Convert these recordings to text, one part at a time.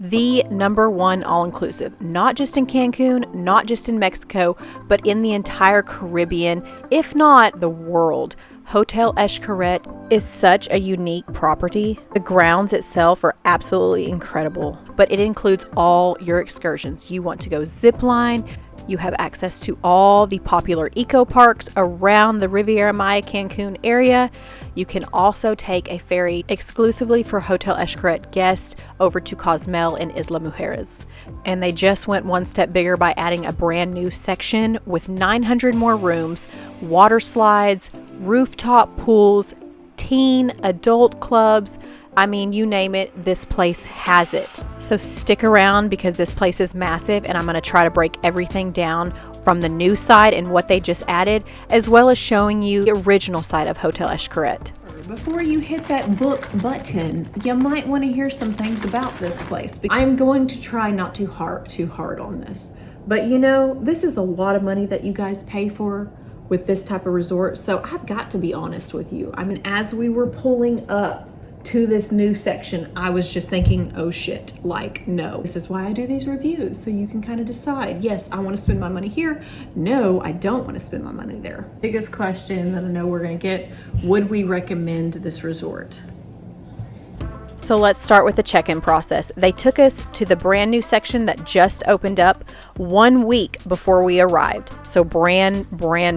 the #1 all-inclusive, not just in Cancun, not just in Mexico, but in the entire Caribbean, if not the world. Hotel Xcaret is such a unique property. The grounds itself are absolutely incredible, but it includes all your excursions. You want to go zip line, you have access to all the popular eco parks around the Riviera Maya Cancun area. You can also take a ferry exclusively for Hotel Xcaret guests over to Cozumel and Isla Mujeres. And they just went one step bigger by adding a brand new section with 900 more rooms, water slides, rooftop pools, teen, adult clubs. I mean, you name it, this place has it. So stick around because this place is massive and I'm going to try to break everything down from the new side and what they just added, as well as showing you the original side of Hotel Xcaret. Before you hit that book button, you might want to hear some things about this place. I'm going to try not to harp too hard on this, but you know, this is a lot of money that you guys pay for with this type of resort, so I've got to be honest with you. I mean, as we were pulling up to this new section, I was just thinking, oh shit, like, no. This is why I do these reviews, so you can kind of decide, yes, I want to spend my money here. No, I don't want to spend my money there. Biggest question that I know we're going to get, would we recommend this resort? So let's start with the check-in process. They took us to the brand new section that just opened up 1 week before we arrived. So brand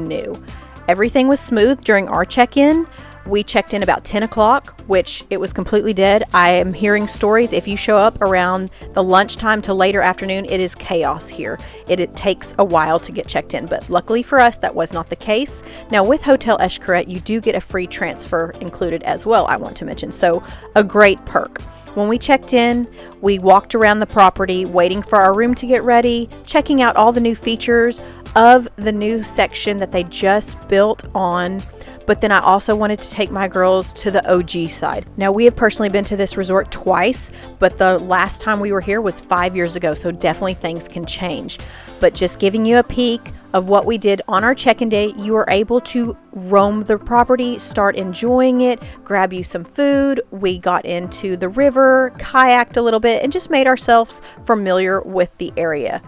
new. Everything was smooth during our check-in. We checked in about 10 o'clock, which it was completely dead. I am hearing stories. If you show up around the lunchtime to later afternoon, it is chaos here. It takes a while to get checked in, but luckily for us, that was not the case. Now with Hotel Xcaret, you do get a free transfer included as well, I want to mention. So a great perk. When we checked in, we walked around the property, waiting for our room to get ready, checking out all the new features of the new section that they just built on. But then I also wanted to take my girls to the OG side. Now, we have personally been to this resort twice, but the last time we were here was 5 years ago, so definitely things can change. But just giving you a peek of what we did on our check-in day, you are able to roam the property, start enjoying it, grab you some food. We got into the river, kayaked a little bit, and just made ourselves familiar with the area.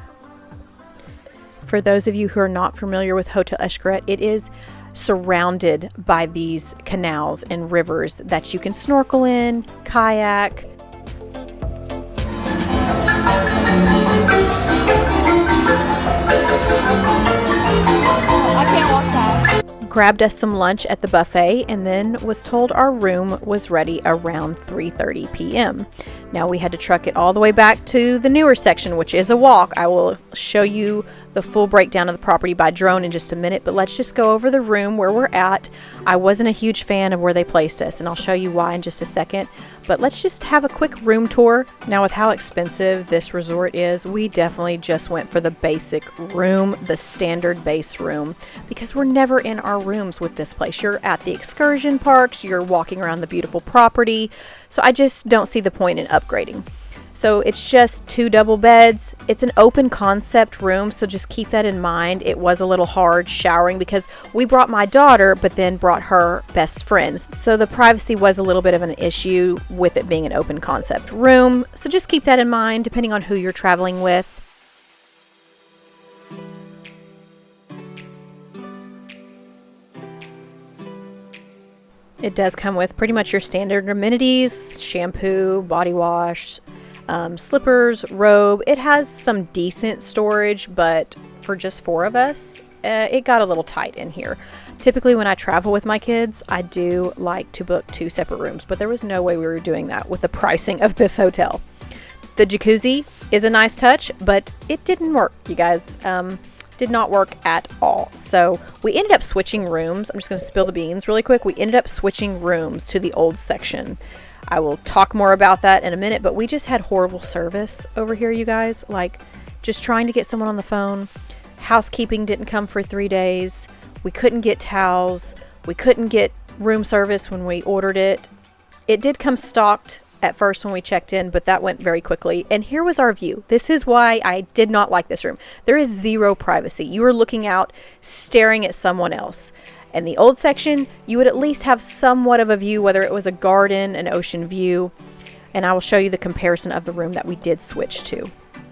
For those of you who are not familiar with Hotel Xcaret, it is surrounded by these canals and rivers that you can snorkel in, kayak. Grabbed us some lunch at the buffet and then was told our room was ready around 3:30 p.m. Now we had to truck it all the way back to the newer section, which is a walk. I will show you the full breakdown of the property by drone in just a minute, but let's just go over the room where we're at. I wasn't a huge fan of where they placed us, and I'll show you why in just a second, but let's just have a quick room tour. Now with how expensive this resort is, we definitely just went for the basic room, the standard base room, because we're never in our rooms with this place. You're at the excursion parks, you're walking around the beautiful property, so I just don't see the point in upgrading. So it's just 2 double beds. It's an open concept room, so just keep that in mind. It was a little hard showering because we brought my daughter, but then brought her best friends. So the privacy was a little bit of an issue with it being an open concept room. So just keep that in mind depending on who you're traveling with. It does come with pretty much your standard amenities, shampoo, body wash, slippers, robe. It has some decent storage, but for just 4 of us, it got a little tight in here. Typically when I travel with my kids, I do like to book 2 separate rooms, but there was no way we were doing that with the pricing of this hotel. The jacuzzi is a nice touch, but it didn't work, you guys. Did not work at all. So we ended up switching rooms. I'm just going to spill the beans really quick. We ended up switching rooms to the old section. I will talk more about that in a minute, but we just had horrible service over here, you guys. Like, just trying to get someone on the phone. Housekeeping didn't come for 3 days. We couldn't get towels. We couldn't get room service when we ordered it. It did come stocked at first when we checked in, but that went very quickly. And here was our view. This is why I did not like this room. There is zero privacy. You are looking out, staring at someone else. In the old section, you would at least have somewhat of a view, whether it was a garden, an ocean view. and I will show you the comparison of the room that we did switch to.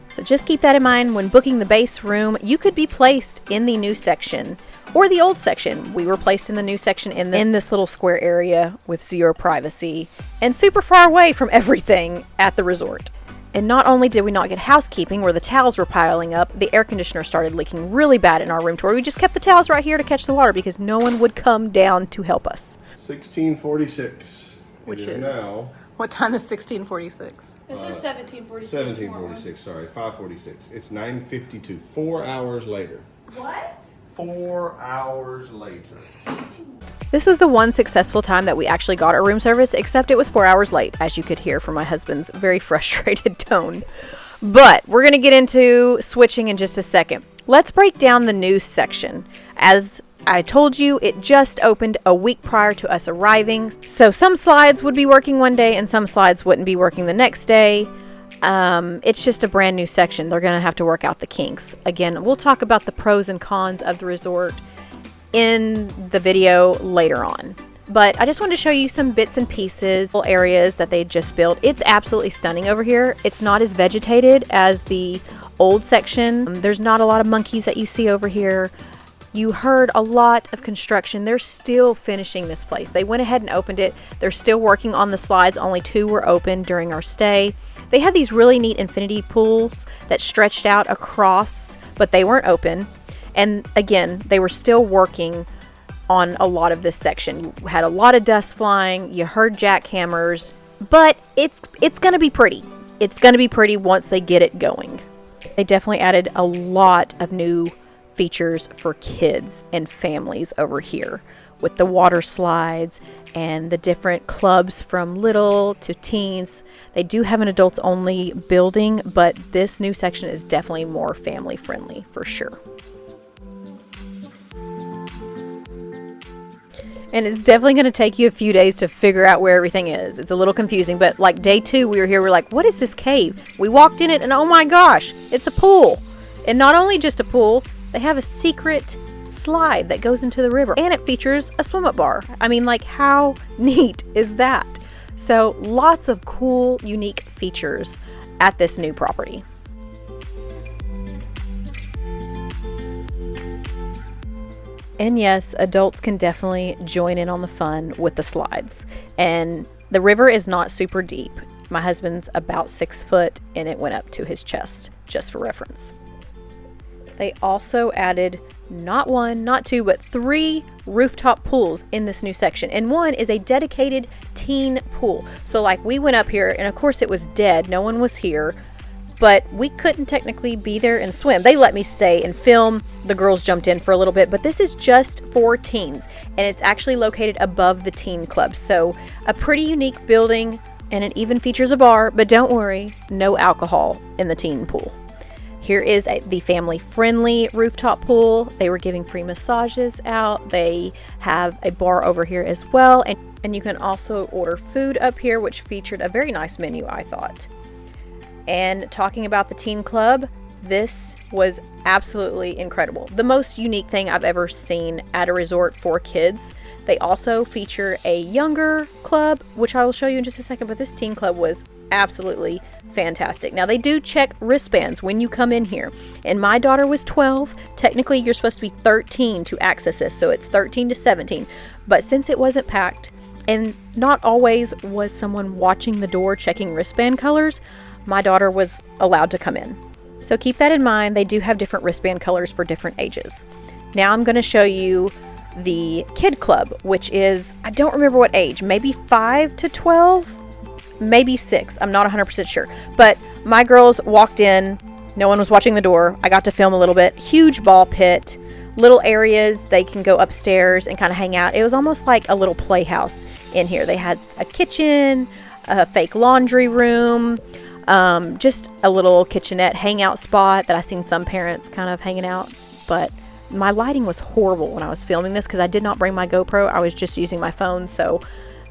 So just keep that in mind when booking the base room. You could be placed in the new section or the old section. We were placed in the new section in this little square area with zero privacy and super far away from everything at the resort. And not only did we not get housekeeping where the towels were piling up, the air conditioner started leaking really bad in our room tour. We just kept the towels right here to catch the water because no one would come down to help us. 1646. Which it is is now. What time is 1646? This is 1746. 1746, sorry, 546. It's 9:52. 4 hours later. What? 4 hours later. This was the one successful time that we actually got our room service, except it was 4 hours late, as you could hear from my husband's very frustrated tone. But we're going to get into switching in just a second. Let's break down the news section. As I told you, it just opened a week prior to us arriving. So some slides would be working one day and some slides wouldn't be working the next day. It's just a brand new section. They're going to have to work out the kinks. Again, we'll talk about the pros and cons of the resort in the video later on. But I just wanted to show you some bits and pieces, areas that they just built. It's absolutely stunning over here. It's not as vegetated as the old section. There's not a lot of monkeys that you see over here. You heard a lot of construction. They're still finishing this place. They went ahead and opened it. They're still working on the slides. Only 2 were open during our stay. They had these really neat infinity pools that stretched out across, but they weren't open. And again, they were still working on a lot of this section. You had a lot of dust flying. You heard jackhammers, but it's going to be pretty. It's going to be pretty once they get it going. They definitely added a lot of new features for kids and families over here with the water slides and the different clubs from little to teens. They do have an adults only building, but this new section is definitely more family friendly for sure. And it's definitely going to take you a few days to figure out where everything is. It's a little confusing, but like day 2 we were here, we're like, what is this cave? We walked in it and oh my gosh, it's a pool. And not only just a pool, they have a secret slide that goes into the river and it features a swim-up bar. I mean, like, how neat is that? So lots of cool, unique features at this new property. And yes, adults can definitely join in on the fun with the slides. And the river is not super deep. My husband's about 6 foot and it went up to his chest, just for reference. They also added not 1, not 2, but 3 rooftop pools in this new section. And one is a dedicated teen pool. So like we went up here and of course it was dead. No one was here, but we couldn't technically be there and swim. They let me stay and film. The girls jumped in for a little bit, but this is just for teens and it's actually located above the teen club. So a pretty unique building, and it even features a bar, but don't worry, no alcohol in the teen pool. Here is the family-friendly rooftop pool. They were giving free massages out. They have a bar over here as well. And you can also order food up here, which featured a very nice menu, I thought. And talking about the teen club, this was absolutely incredible. The most unique thing I've ever seen at a resort for kids. They also feature a younger club, which I will show you in just a second, but this teen club was absolutely fantastic. Now they do check wristbands when you come in here, and my daughter was 12. Technically you're supposed to be 13 to access this, so it's 13 to 17, but since it wasn't packed and not always was someone watching the door checking wristband colors, my daughter was allowed to come in. So keep that in mind. They do have different wristband colors for different ages. Now I'm going to show you the kid club, which is, I don't remember what age, maybe 5 to 12, maybe 6. I'm not 100% sure. But my girls walked in. No one was watching the door. I got to film a little bit. Huge ball pit, little areas they can go upstairs and kind of hang out. It was almost like a little playhouse in here. They had a kitchen, a fake laundry room, just a little kitchenette hangout spot that I seen some parents kind of hanging out. But my lighting was horrible when I was filming this because I did not bring my GoPro. I was just using my phone, so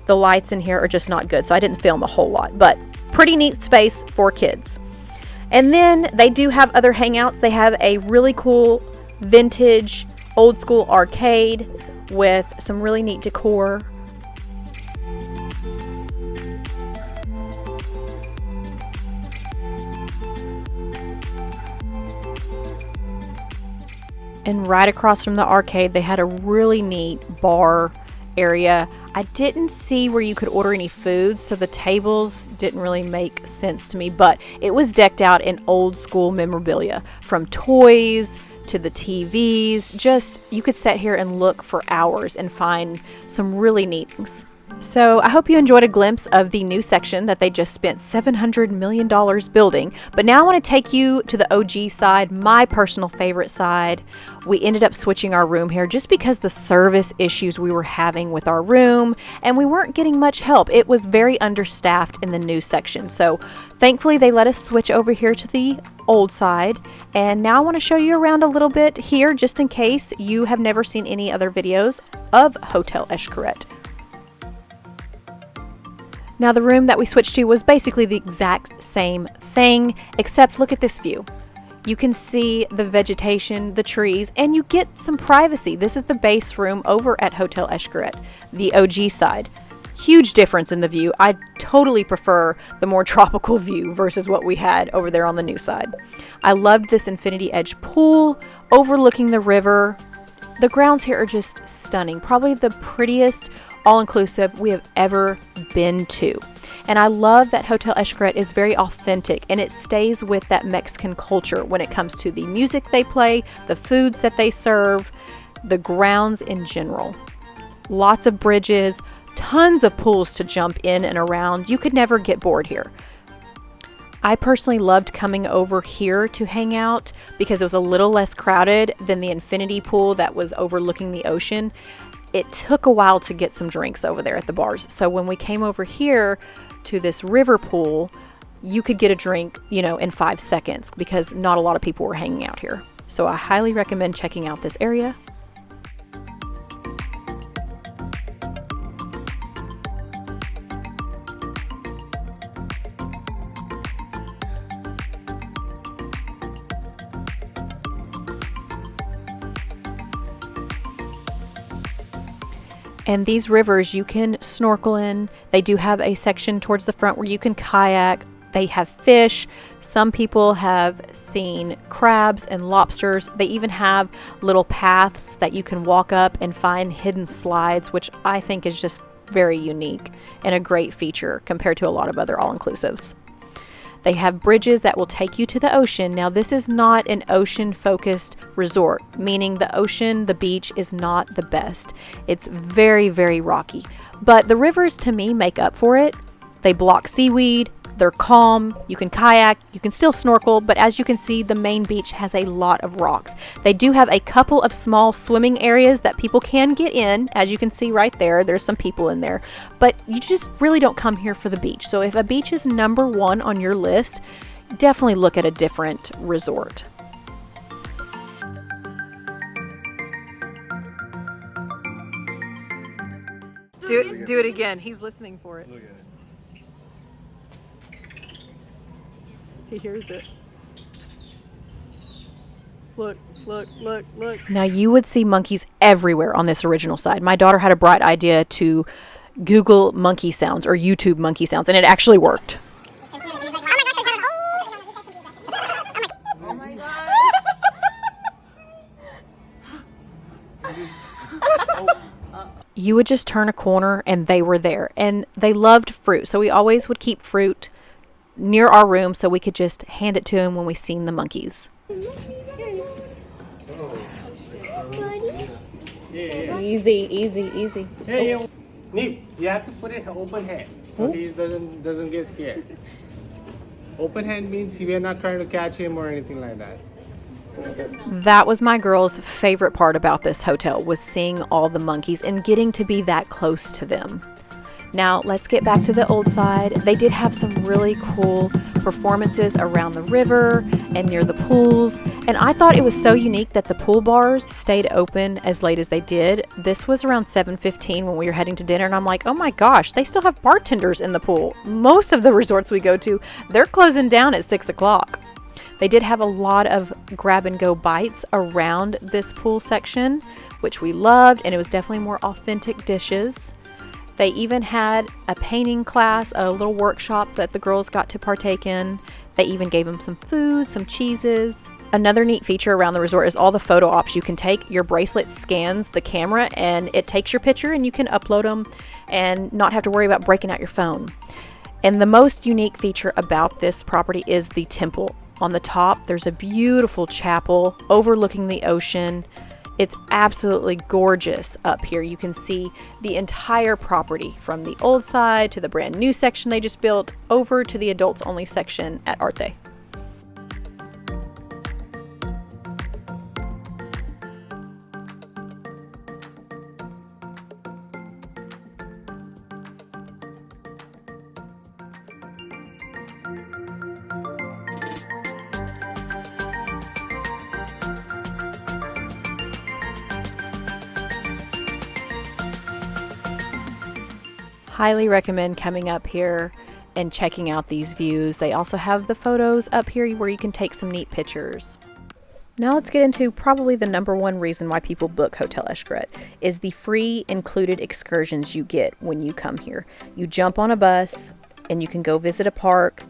the lights in here are just not good, so I didn't film a whole lot, but pretty neat space for kids. And then they do have other hangouts. They have a really cool vintage old school arcade with some really neat decor. And right across from the arcade, they had a really neat bar area. I didn't see where you could order any food, so the tables didn't really make sense to me, but it was decked out in old school memorabilia, from toys to the TVs. Just, you could sit here and look for hours and find some really neat things. So I hope you enjoyed a glimpse of the new section that they just spent $700 million building. But now I want to take you to the OG side, my personal favorite side. We ended up switching our room here just because the service issues we were having with our room, and we weren't getting much help. It was very understaffed in the new section. So thankfully they let us switch over here to the old side. And now I want to show you around a little bit here, just in case you have never seen any other videos of Hotel Xcaret. Now the room that we switched to was basically the exact same thing, except look at this view. You can see the vegetation, the trees, and you get some privacy. This is the base room over at Hotel Xcaret, the OG side. Huge difference in the view. I totally prefer the more tropical view versus what we had over there on the new side. I loved this infinity edge pool overlooking the river. The grounds here are just stunning. Probably the prettiest all-inclusive we have ever been to. And I love that Hotel Xcaret is very authentic, and it stays with that Mexican culture when it comes to the music they play, the foods that they serve, the grounds in general. Lots of bridges, tons of pools to jump in and around. You could never get bored here. I personally loved coming over here to hang out because it was a little less crowded than the infinity pool that was overlooking the ocean. It took a while to get some drinks over there at the bars. So when we came over here to this river pool, you could get a drink, in 5 seconds because not a lot of people were hanging out here. So I highly recommend checking out this area. And these rivers you can snorkel in. They do have a section towards the front where you can kayak. They have fish. Some people have seen crabs and lobsters. They even have little paths that you can walk up and find hidden slides, which I think is just very unique and a great feature compared to a lot of other all-inclusives. They have bridges that will take you to the ocean. Now, this is not an ocean-focused resort, meaning the ocean, the beach is not the best. It's very, very rocky. But the rivers, to me, make up for it. They block seaweed. They're calm. You can kayak. You can still snorkel. But as you can see, the main beach has a lot of rocks. They do have a couple of small swimming areas that people can get in. As you can see right there, there's some people in there. But you just really don't come here for the beach. So if a beach is number one on your list, definitely look at a different resort. Do it again. He's listening for it. Look at it. He hears it. Look, look, look, look. Now you would see monkeys everywhere on this original side. My daughter had a bright idea to Google monkey sounds or YouTube monkey sounds, and it actually worked. Oh my god. You would just turn a corner and they were there, and they loved fruit. So we always would keep fruit near our room so we could just hand it to them when we seen the monkeys. Easy, easy, easy. Hey, Nip, you have to put it open hand so he doesn't get scared. Open hand means we are not trying to catch him or anything like that. That was my girl's favorite part about this hotel, was seeing all the monkeys and getting to be that close to them. Now let's get back to the old side. They did have some really cool performances around the river and near the pools. And I thought it was so unique that the pool bars stayed open as late as they did. This was around 7:15 when we were heading to dinner, and I'm like, oh my gosh, they still have bartenders in the pool. Most of the resorts we go to, they're closing down at 6 o'clock. They did have a lot of grab and go bites around this pool section, which we loved, and it was definitely more authentic dishes. They even had a painting class, a little workshop that the girls got to partake in. They even gave them some food, some cheeses. Another neat feature around the resort is all the photo ops you can take. Your bracelet scans the camera and it takes your picture and you can upload them and not have to worry about breaking out your phone. And the most unique feature about this property is the temple. On the top, there's a beautiful chapel overlooking the ocean. It's absolutely gorgeous up here. You can see the entire property from the old side to the brand new section they just built over to the adults only section at Arte. Highly recommend coming up here and checking out these views. They also have the photos up here where you can take some neat pictures. Now let's get into probably the #1 reason why people book Hotel Xcaret is the free included excursions you get when you come here. You jump on a bus and you can go visit a park,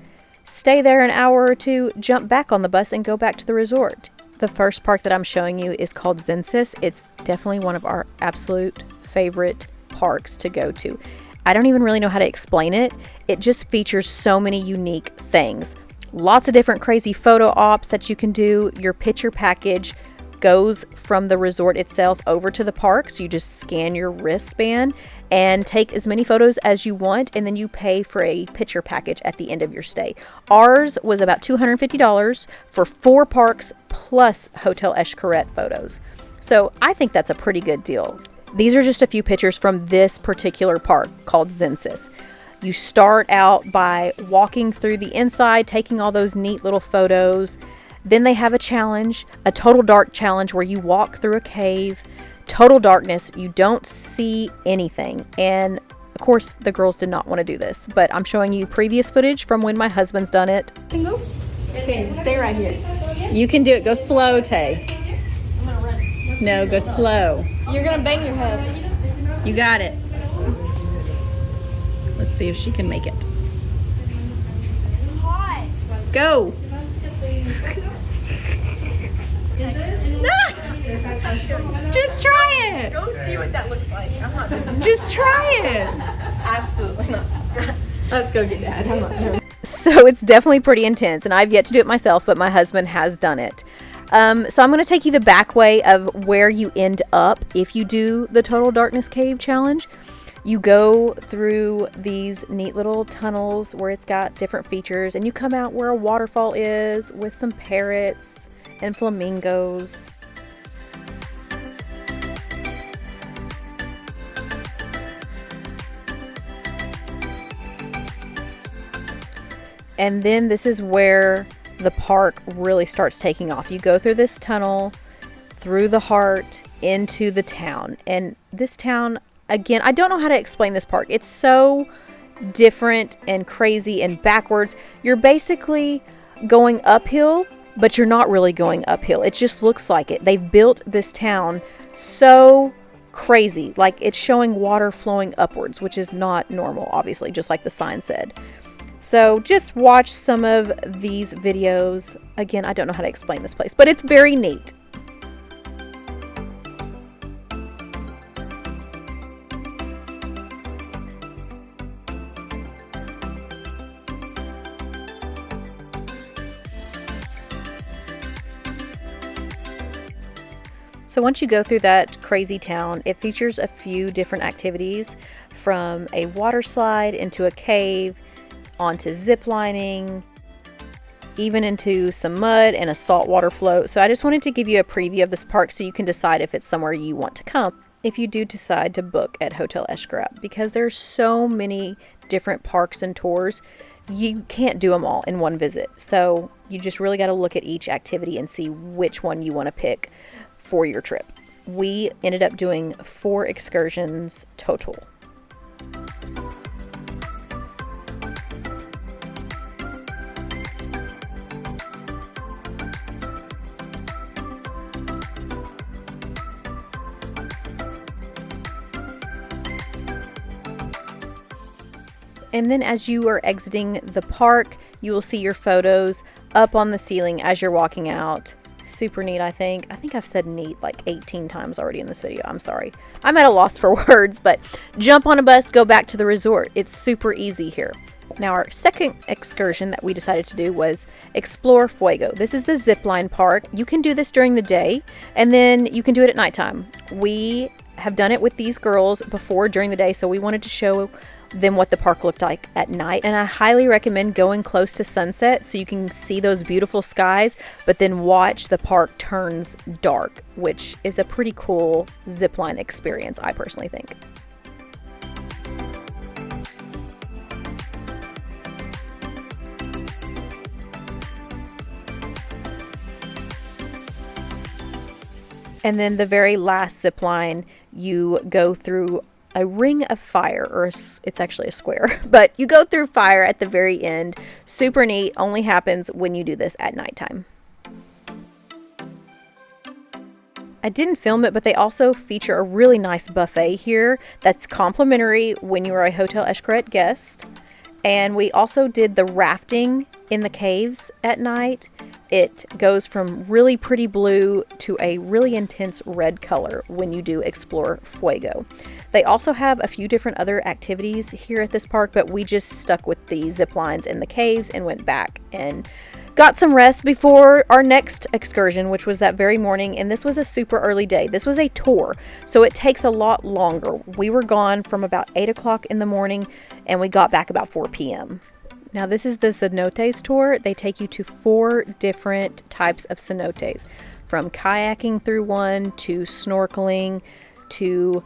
stay there an hour or two, jump back on the bus and go back to the resort. The first park that I'm showing you is called Zensis. It's definitely one of our absolute favorite parks to go to. I don't even really know how to explain it. It just features so many unique things. Lots of different crazy photo ops that you can do. Your picture package goes from the resort itself over to the park. So you just scan your wristband and take as many photos as you want, and then you pay for a picture package at the end of your stay. Ours was about $250 for 4 parks plus Hotel Xcaret photos. So I think that's a pretty good deal. These are just a few pictures from this particular park called Zensis. You start out by walking through the inside, taking all those neat little photos. Then they have a challenge, a total dark challenge where you walk through a cave, total darkness, you don't see anything. And of course, the girls did not want to do this, but I'm showing you previous footage from when my husband's done it. Okay, stay right here. You can do it. Go slow, Tay. No, go slow. You're gonna bang your head. You got it. Let's see if she can make it. Hot. Go. Just try it. Go see what that looks like. I'm not doing that. Just try it. Absolutely not. Let's go get Dad. I'm not. So it's definitely pretty intense, and I've yet to do it myself, but my husband has done it. So I'm going to take you the back way of where you end up if you do the Total Darkness Cave Challenge. You go through these neat little tunnels where it's got different features, and you come out where a waterfall is with some parrots and flamingos. And then this is where the park really starts taking off. You go through this tunnel, through the heart, into the town. And this town, again, I don't know how to explain this park. It's so different and crazy and backwards. You're basically going uphill, but you're not really going uphill. It just looks like it. They've built this town so crazy. Like it's showing water flowing upwards, which is not normal, obviously, just like the sign said. So just watch some of these videos. Again, I don't know how to explain this place, but it's very neat. So once you go through that crazy town, it features a few different activities, from a water slide into a cave, onto zip lining, even into some mud and a saltwater float. So I just wanted to give you a preview of this park so you can decide if it's somewhere you want to come if you do decide to book at Hotel Xcaret, because there's so many different parks and tours. You can't do them all in one visit. So you just really got to look at each activity and see which one you want to pick for your trip. We ended up doing 4 excursions total. And then as you are exiting the park, You will see your photos up on the ceiling as you're walking out. Super neat, I think. I think I've said neat like 18 times already in this video. I'm sorry. I'm at a loss for words, but jump on a bus, go back to the resort. It's super easy here. Now, our second excursion that we decided to do was explore Fuego. This is the zipline park. You can do this during the day, and then you can do it at nighttime. We have done it with these girls before during the day, so we wanted to show them what the park looked like at night. And I highly recommend going close to sunset so you can see those beautiful skies, but then watch the park turns dark, which is a pretty cool zipline experience, I personally think. And then the very last zip line, you go through a ring of fire, or it's actually a square, but you go through fire at the very end. Super neat, only happens when you do this at nighttime. I didn't film it, but they also feature a really nice buffet here that's complimentary when you are a Hotel Xcaret guest. And we also did the rafting in the caves at night. It goes from really pretty blue to a really intense red color when you do explore Fuego. They also have a few different other activities here at this park, but we just stuck with the zip lines in the caves and went back and got some rest before our next excursion, which was that very morning. And this was a super early day. This was a tour, so it takes a lot longer. We were gone from about 8 o'clock in the morning and we got back about 4 p.m. Now, this is the Cenotes Tour. They take you to 4 different types of cenotes, from kayaking through one, to snorkeling, to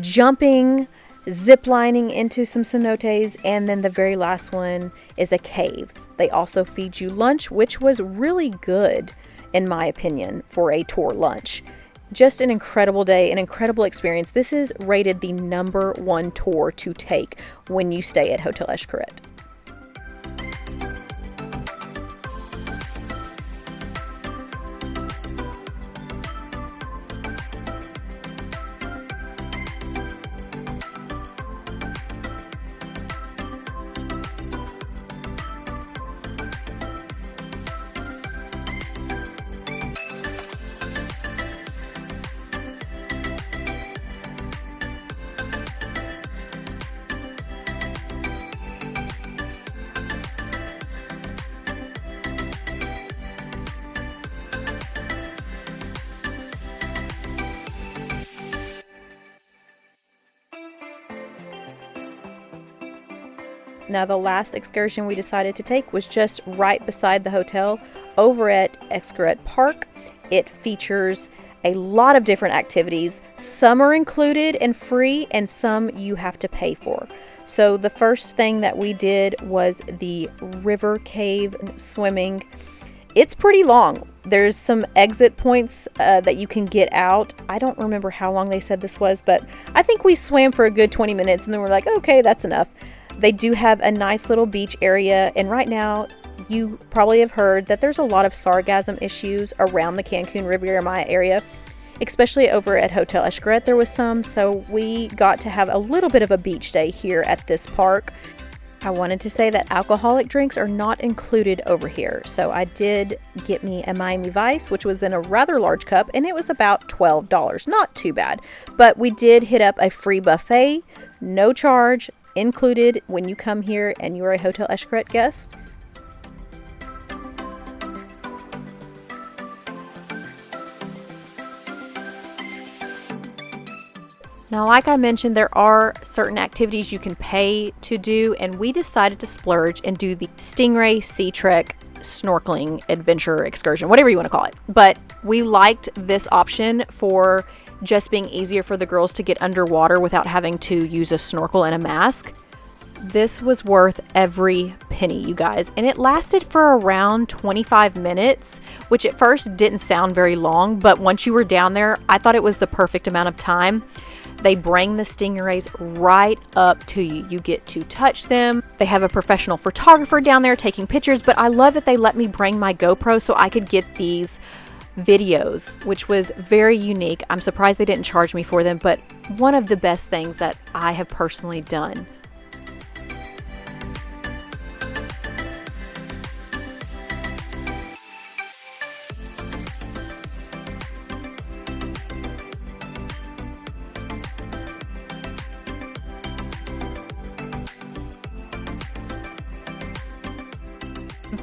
jumping, zip-lining into some cenotes, and then the very last one is a cave. They also feed you lunch, which was really good, in my opinion, for a tour lunch. Just an incredible day, an incredible experience. This is rated the #1 tour to take when you stay at Hotel Xcaret. Now, the last excursion we decided to take was just right beside the hotel over at Xcaret Park. It features a lot of different activities. Some are included and free, and some you have to pay for. So the first thing that we did was the river cave swimming. It's pretty long. There's some exit points that you can get out. I don't remember how long they said this was, but I think we swam for a good 20 minutes and then we're like, okay, that's enough. They do have a nice little beach area, and right now you probably have heard that there's a lot of sargassum issues around the CANCUN Riviera Maya area, especially over at Hotel Xcaret there was some, so we got to have a little bit of a beach day here at this park. I wanted to say that alcoholic drinks are not included over here, so I did get me a Miami Vice, which was in a rather large cup, and it was about $12. Not too bad, but we did hit up a free buffet, no charge, included when you come here and you're a Hotel Xcaret guest. Now, like I mentioned, there are certain activities you can pay to do, and we decided to splurge and do the Stingray Sea Trek snorkeling adventure excursion, whatever you want to call it. But we liked this option for just being easier for the girls to get underwater without having to use a snorkel and a mask. This was worth every penny, you guys, and it lasted for around 25 minutes, which at first didn't sound very long, but once you were down there, I thought it was the perfect amount of time. They bring the stingrays right up to you. You get to touch them. They have a professional photographer down there taking pictures, but I love that they let me bring my GoPro so I could get these videos, which was very unique. I'm surprised they didn't charge me for them, but one of the best things that I have personally done.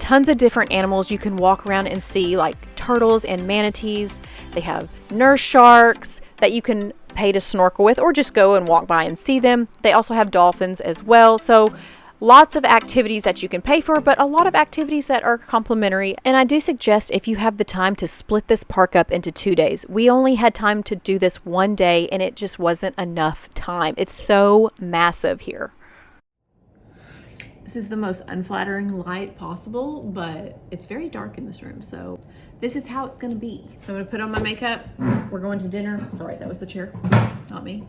tons of different animals you can walk around and see, like turtles and manatees. They have nurse sharks that you can pay to snorkel with or just go and walk by and see them. They also have dolphins as well. So lots of activities that you can pay for, but a lot of activities that are complimentary. And I do suggest, if you have the time, to split this park up into 2 days. We only had time to do this one day and it just wasn't enough time. It's so massive here. This is the most unflattering light possible, but it's very dark in this room, so this is how it's gonna be. So I'm gonna put on my makeup. We're going to dinner. Sorry, that was the chair, not me.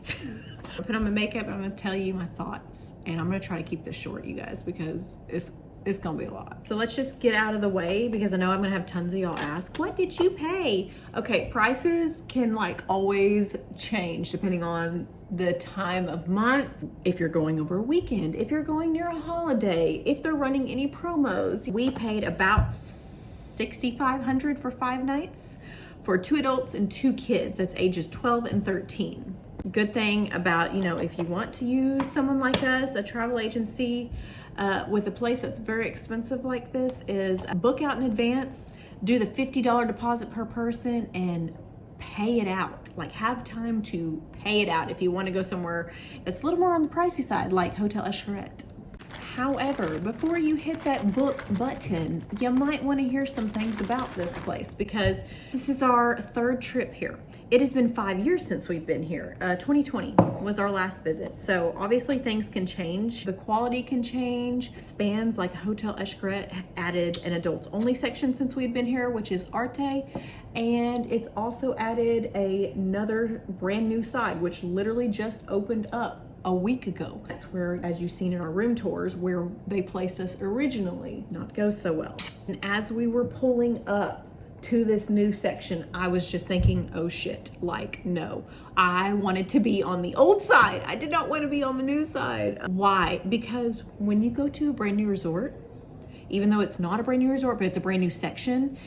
I put on my makeup, I'm gonna tell you my thoughts, and I'm gonna try to keep this short, you guys, because it's gonna be a lot. So let's just get out of the way, because I know I'm gonna have tons of y'all ask, what did you pay? Okay, prices can like always change depending on the time of month, if you're going over a weekend, if you're going near a holiday, if they're running any promos. We paid about $6,500 for 5 nights for 2 adults and 2 kids. That's ages 12 and 13. Good thing about, you know, if you want to use someone like us, a travel agency, with a place that's very expensive like this, is book out in advance, do the $50 deposit per person, and pay it out. Like, have time to pay it out if you want to go somewhere that's a little more on the pricey side, like Hotel Xcaret. However, before you hit that book button, you might want to hear some things about this place, because this is our 3rd trip here. It has been 5 years since we've been here. 2020 was our last visit. So obviously things can change. The quality can change. Spans like Hotel Xcaret added an adults only section since we've been here, which is Arte. And it's also added another brand new side, which literally just opened up a week ago. That's where, as you've seen in our room tours, where they placed us originally, not go so well. And as we were pulling up to this new section, I was just thinking, oh shit, like, no. I wanted to be on the old side. I did not want to be on the new side. Why? Because when you go to a brand new resort, even though it's not a brand new resort, but it's a brand new section,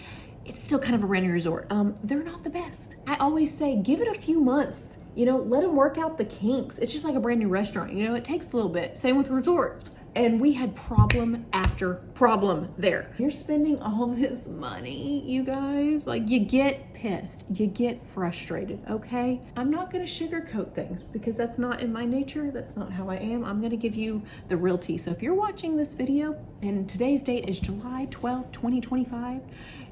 it's still kind of a brand new resort. They're not the best. I always say, give it a few months. You know, let them work out the kinks. It's just like a brand new restaurant. You know, it takes a little bit. Same with resorts. And we had problem after problem there. You're spending all this money, you guys. Like, you get pissed. You get frustrated, okay? I'm not gonna sugarcoat things, because that's not in my nature. That's not how I am. I'm gonna give you the real tea. So if you're watching this video, and today's date is July 12th, 2025,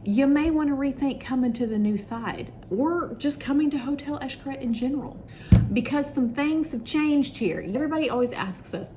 you may want to rethink coming to the new side, or just coming to Hotel Xcaret in general, because some things have changed here. Everybody always asks us,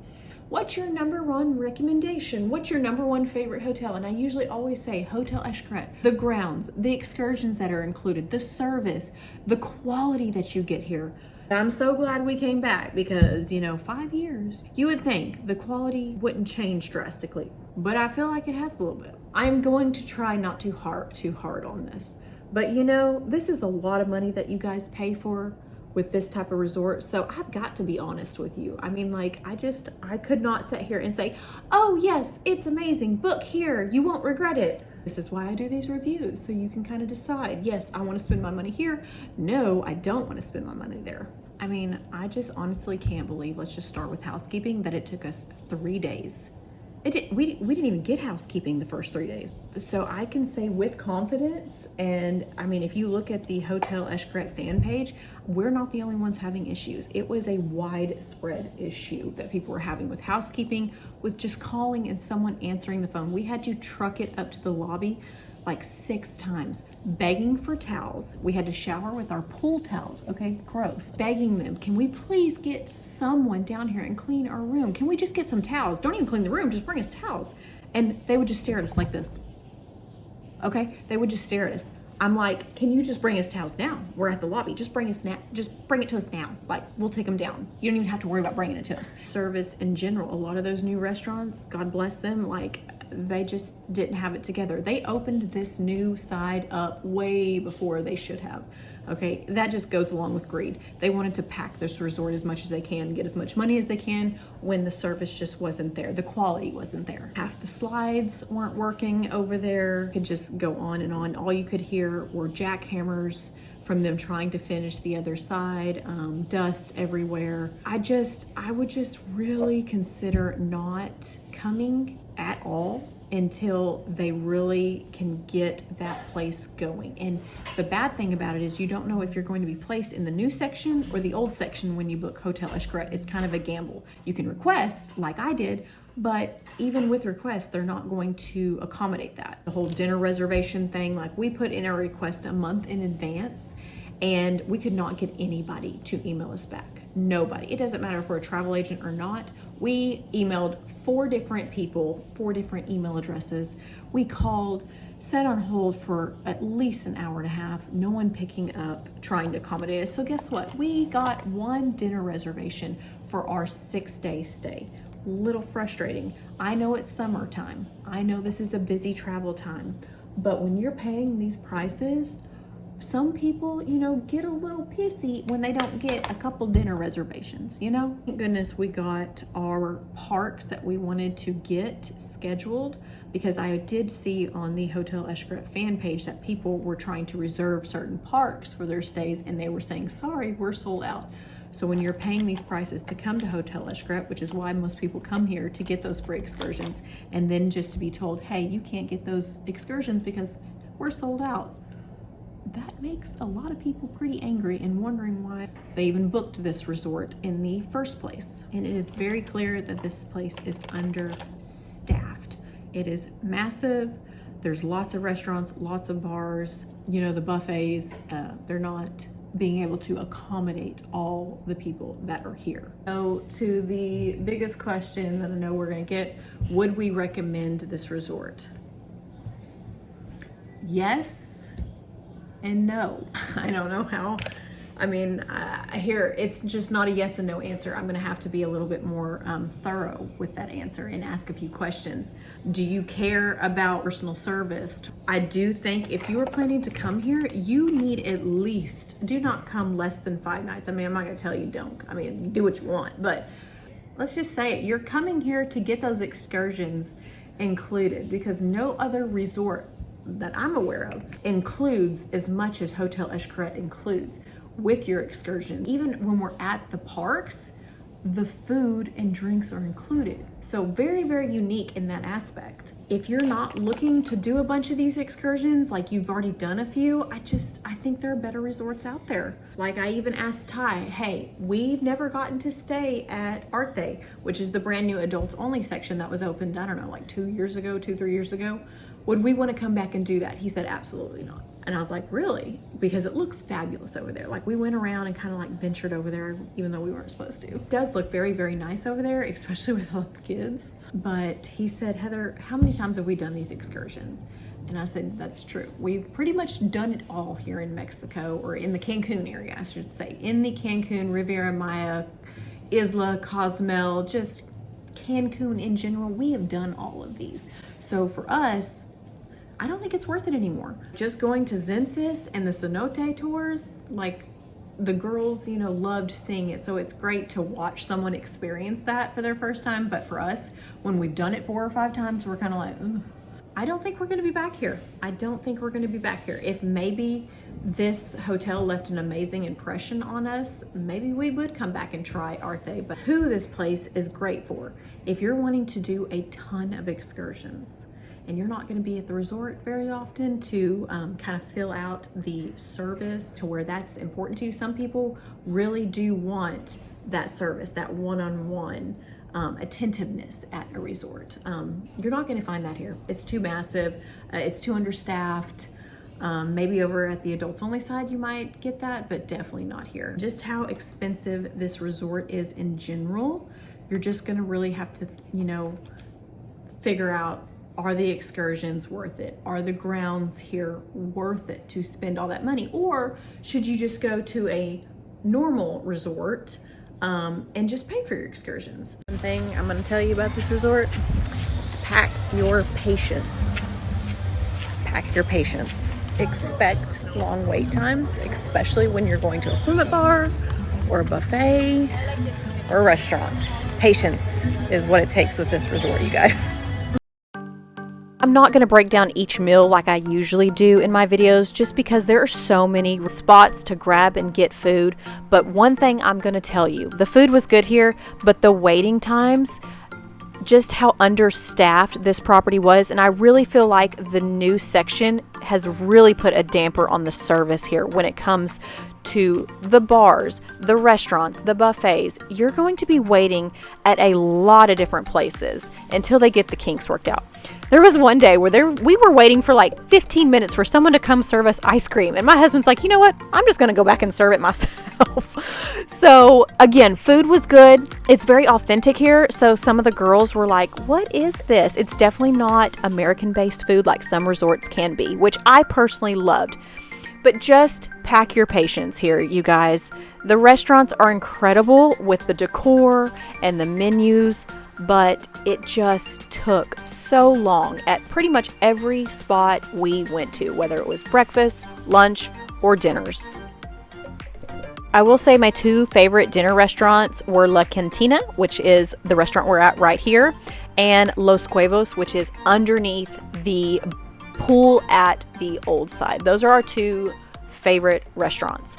what's your #1 recommendation? What's your #1 favorite hotel? And I usually always say Hotel Xcaret. The grounds, the excursions that are included, the service, the quality that you get here. I'm so glad we came back, because, you know, 5 years, you would think the quality wouldn't change drastically, but I feel like it has a little bit. I'm going to try not to harp too hard on this, but you know, this is a lot of money that you guys pay for with this type of resort. So I've got to be honest with you. I mean, like, I could not sit here and say, oh yes, it's amazing, book here, you won't regret it. This is why I do these reviews, so you can kind of decide, yes, I want to spend my money here. No, I don't want to spend my money there. I mean, I just honestly can't believe, let's just start with housekeeping, that it took us 3 days. We didn't even get housekeeping the first 3 days. So I can say with confidence, and I mean, if you look at the Hotel Xcaret fan page, we're not the only ones having issues. It was a widespread issue that people were having with housekeeping, with just calling and someone answering the phone. We had to truck it up to the lobby like 6 times, begging for towels. We had to shower with our pool towels, okay, gross. Begging them, can we please get someone down here and clean our room? Can we just get some towels? Don't even clean the room, just bring us towels. And they would just stare at us like this, okay? They would just stare at us. I'm like, can you just bring us towels now? We're at the lobby, just bring it to us now. Like, we'll take them down. You don't even have to worry about bringing it to us. Service in general, a lot of those new restaurants, God bless them, like, they just didn't have it together. They opened this new side up way before they should have. Okay, that just goes along with greed. They wanted to pack this resort as much as they can, get as much money as they can, when the service just wasn't there. The quality wasn't there. Half the slides weren't working over there. You could just go on and on. All you could hear were jackhammers from them trying to finish the other side, dust everywhere. I would just really consider not coming at all until they really can get that place going. And the bad thing about it is you don't know if you're going to be placed in the new section or the old section when you book Hotel Xcaret. It's kind of a gamble. You can request like I did, but even with requests, they're not going to accommodate that. The whole dinner reservation thing, like we put in our request a month in advance and we could not get anybody to email us back. Nobody. It doesn't matter if we're a travel agent or not. We emailed 4 different people, 4 different email addresses. We called, set on hold for at least an hour and a half, no one picking up, trying to accommodate us. So guess what? We got 1 dinner reservation for our 6-day stay. Little frustrating. I know it's summertime. I know this is a busy travel time, but when you're paying these prices, some people, you know, get a little pissy when they don't get a couple dinner reservations, you know? Thank goodness we got our parks that we wanted to get scheduled, because I did see on the Hotel Xcaret fan page that people were trying to reserve certain parks for their stays and they were saying, sorry, we're sold out. So when you're paying these prices to come to Hotel Xcaret, which is why most people come here to get those free excursions, and then just to be told, hey, you can't get those excursions because we're sold out, that makes a lot of people pretty angry and wondering why they even booked this resort in the first place. And it is very clear that this place is understaffed. It is massive. There's lots of restaurants, lots of bars, you know, the buffets, they're not being able to accommodate all the people that are here. So to the biggest question that I know we're gonna get, would we recommend this resort? Yes and no. I don't know how. I mean, here it's just not a yes and no answer. I'm gonna have to be a little bit more thorough with that answer and ask a few questions. Do you care about personal service? I do think if you are planning to come here, you need at least, do not come less than 5 nights. I mean, I'm not gonna tell you don't. I mean, do what you want, but let's just say it. You're coming here to get those excursions included, because no other resort that I'm aware of includes as much as Hotel Xcaret includes with your excursion. Even when we're at the parks, the food and drinks are included. So very, very unique in that aspect. If you're not looking to do a bunch of these excursions, like you've already done a few, I think there are better resorts out there. Like I even asked Ty, hey, we've never gotten to stay at Arte, which is the brand new adults only section that was opened, I don't know, like 2, 3 years ago. Would we want to come back and do that? He said, absolutely not. And I was like, really? Because it looks fabulous over there. Like we went around and kind of like ventured over there, even though we weren't supposed to. It does look very, very nice over there, especially with all the kids. But he said, Heather, how many times have we done these excursions? And I said, that's true. We've pretty much done it all here in Mexico, or in the CANCUN area, I should say. In the CANCUN, Riviera Maya, Isla, Cozumel, just CANCUN in general, we have done all of these. So for us, I don't think it's worth it anymore. Just going to Zensis and the Cenotes tours, like the girls, you know, loved seeing it. So it's great to watch someone experience that for their first time. But for us, when we've done it 4 or 5 times, we're kind of like, ugh. I don't think we're gonna be back here. I don't think we're gonna be back here. If maybe this hotel left an amazing impression on us, maybe we would come back and try Arte. But who this place is great for, if you're wanting to do a ton of excursions, and you're not going to be at the resort very often to kind of fill out the service to where that's important to you. Some people really do want that service, that one-on-one attentiveness at a resort. You're not going to find that here. It's too massive. It's too understaffed. Maybe over at the adults only side you might get that, but definitely not here. Just how expensive this resort is in general, you're just going to really have to, you know, figure out, are the excursions worth it? Are the grounds here worth it to spend all that money? Or should you just go to a normal resort and just pay for your excursions? One thing I'm gonna tell you about this resort is pack your patience. Pack your patience. Expect long wait times, especially when you're going to a swim up bar or a buffet or a restaurant. Patience is what it takes with this resort, you guys. I'm not going to break down each meal like I usually do in my videos, just because there are so many spots to grab and get food. But one thing I'm going to tell you, the food was good here, but the waiting times, just how understaffed this property was, and I really feel like the new section has really put a damper on the service here when it comes to the bars, the restaurants, the buffets. You're going to be waiting at a lot of different places until they get the kinks worked out. There was one day where we were waiting for like 15 minutes for someone to come serve us ice cream, and my husband's like, you know what, I'm just gonna go back and serve it myself. So again, food was good. It's very authentic here, so some of the girls were like, what is this? It's definitely not American based food like some resorts can be, which I personally loved. But just pack your patience here, you guys. The restaurants are incredible with the decor and the menus, but it just took so long at pretty much every spot we went to, whether it was breakfast, lunch, or dinners. I will say my two favorite dinner restaurants were La Cantina, which is the restaurant we're at right here, and Los Cuevos, which is underneath the pool at the old side. Those are our two favorite restaurants.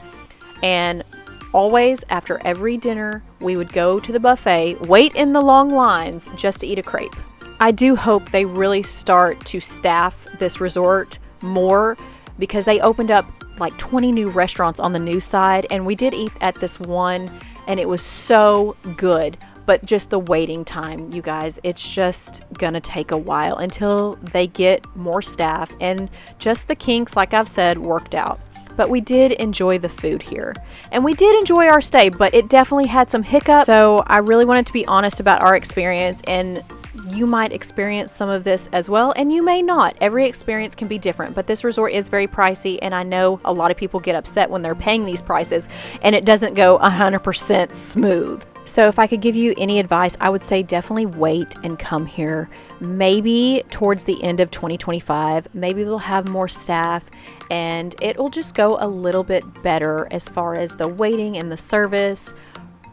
And always after every dinner, we would go to the buffet, wait in the long lines just to eat a crepe. I do hope they really start to staff this resort more, because they opened up like 20 new restaurants on the new side, and we did eat at this one and it was so good. But just the waiting time, you guys, it's just gonna take a while until they get more staff and just the kinks, like I've said, worked out. But we did enjoy the food here, and we did enjoy our stay, but it definitely had some hiccups. So I really wanted to be honest about our experience, and you might experience some of this as well, and you may not. Every experience can be different, but this resort is very pricey, and I know a lot of people get upset when they're paying these prices and it doesn't go 100% smooth. So if I could give you any advice, I would say definitely wait and come here. Maybe towards the end of 2025, maybe they'll have more staff and it will just go a little bit better as far as the waiting and the service,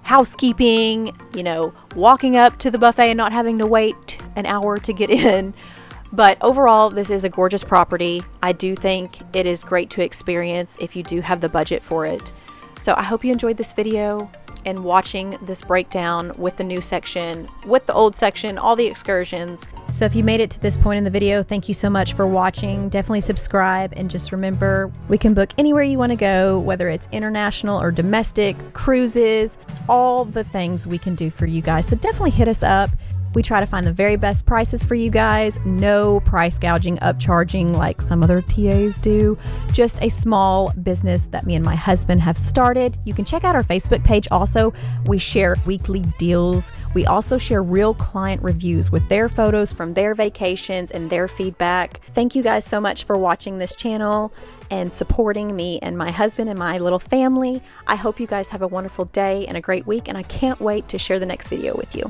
housekeeping, you know, walking up to the buffet and not having to wait an hour to get in. But overall, this is a gorgeous property. I do think it is great to experience if you do have the budget for it. So I hope you enjoyed this video and watching this breakdown with the new section, with the old section, all the excursions. So if you made it to this point in the video, thank you so much for watching. Definitely subscribe, and just remember, we can book anywhere you want to go, whether it's international or domestic, cruises, all the things we can do for you guys. So definitely hit us up. We try to find the very best prices for you guys. No price gouging, upcharging like some other TAs do. Just a small business that me and my husband have started. You can check out our Facebook page also. We share weekly deals. We also share real client reviews with their photos from their vacations and their feedback. Thank you guys so much for watching this channel and supporting me and my husband and my little family. I hope you guys have a wonderful day and a great week, and I can't wait to share the next video with you.